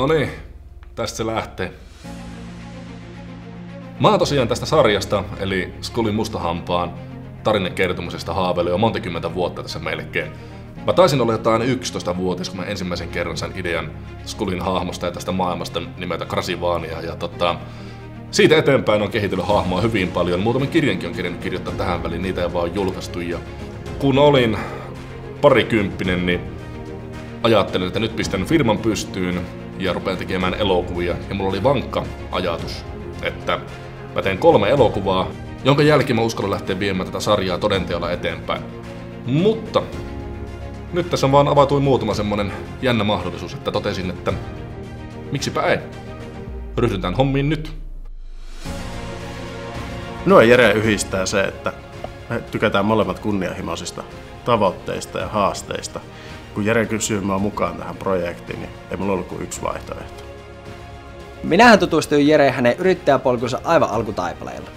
No niin, tästä se lähtee. Mä oon tosiaan tästä sarjasta, eli Skullin mustahampaan tarinakertomisesta haaveillut jo montakymmentä vuotta tässä melkein. Mä taisin olla jotain 11-vuotias, kun mä ensimmäisen kerran sain idean Skullin hahmosta ja tästä maailmasta nimeltä Krasivania. Ja siitä eteenpäin on kehitellyt hahmoa hyvin paljon. Muutaman kirjankin on kerennyt kirjoittaa tähän väliin, niitä ei vaan julkaistu. Ja kun olin parikymppinen, niin ajattelin, että nyt pistän firman pystyyn ja rupean tekemään elokuvia. Ja mulla oli vankka ajatus, että mä teen 3 elokuvaa, jonka jälkeen mä uskallan lähteä viemään tätä sarjaa todenteolla eteenpäin. Mutta nyt tässä on vaan avautunut muutama semmonen jännä mahdollisuus, että totesin, että miksipä ei. Ryhdytään hommiin nyt. Minua Jere yhdistää se, että me tykätään molemmat kunnianhimoisista tavoitteista ja haasteista. Kun Jere kysyy minua mukaan tähän projektiin, niin ei mulla ollut kuin yksi vaihtoehto. Minähän tutustuin Jere hänen yrittäjäpolkunsa aivan alkutaipaleilla.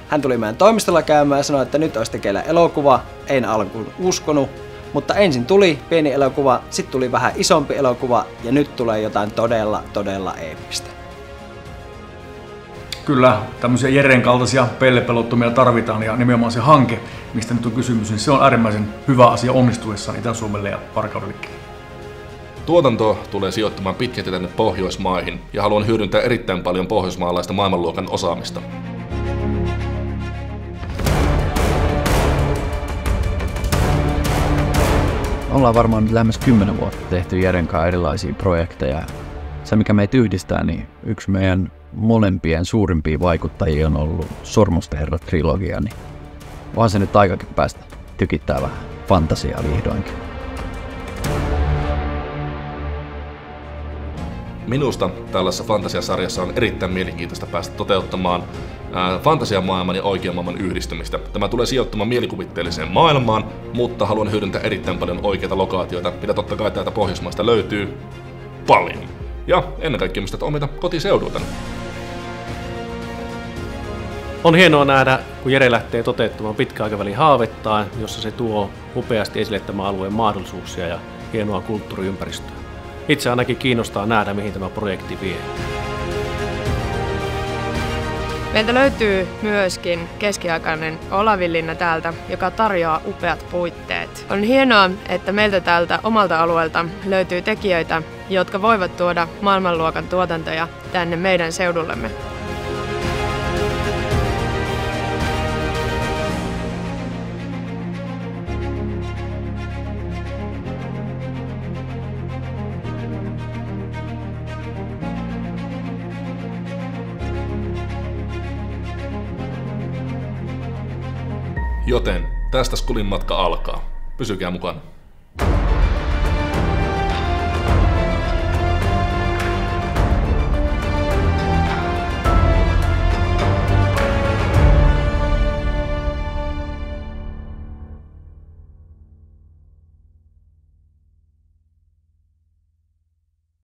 Hän tuli meidän toimistolla käymään ja sanoi, että nyt olisi tekeillä elokuva. En alkuun uskonut, mutta ensin tuli pieni elokuva, sitten tuli vähän isompi elokuva ja nyt tulee jotain todella eeppistä. Kyllä, tämmöisiä Jeren kaltaisia pellepelottomia tarvitaan ja nimenomaan se hanke, mistä nyt on kysymys, niin se on äärimmäisen hyvä asia onnistuessaan Itä-Suomelle ja Varkaudellekin. Tuotanto tulee sijoittumaan pitkälti tänne Pohjoismaihin ja haluan hyödyntää erittäin paljon pohjoismaalaista maailmanluokan osaamista. Ollaan varmaan nyt lähemmäs 10 vuotta tehty Jeren kanssa erilaisia projekteja. Se mikä meitä yhdistää, niin yksi meidän molempien suurimpia vaikuttajia on ollut Sormusten herrat-trilogia, niin vaan se nyt aikakin päästä tykittää vähän fantasiaa vihdoinkin. Minusta tällaisessa fantasiasarjassa on erittäin mielenkiintoista päästä toteuttamaan fantasiamaailman ja oikean maailman yhdistymistä. Tämä tulee sijoittumaan mielikuvitteelliseen maailmaan, mutta haluan hyödyntää erittäin paljon oikeita lokaatioita, mitä totta kai täältä Pohjoismaista löytyy paljon. Ja ennen kaikkea mistä omilta kotiseudultani. On hienoa nähdä, kun Jere lähtee toteuttamaan pitkän aikavälin haavettaan, jossa se tuo upeasti esille tämän alueen mahdollisuuksia ja hienoa kulttuuriympäristöä. Itse ainakin kiinnostaa nähdä, mihin tämä projekti vie. Meiltä löytyy myöskin keskiaikainen Olavinlinna täältä, joka tarjoaa upeat puitteet. On hienoa, että meiltä täältä omalta alueelta löytyy tekijöitä, jotka voivat tuoda maailmanluokan tuotantoja tänne meidän seudullemme. Joten tästä Skullin matka alkaa. Pysykää mukana.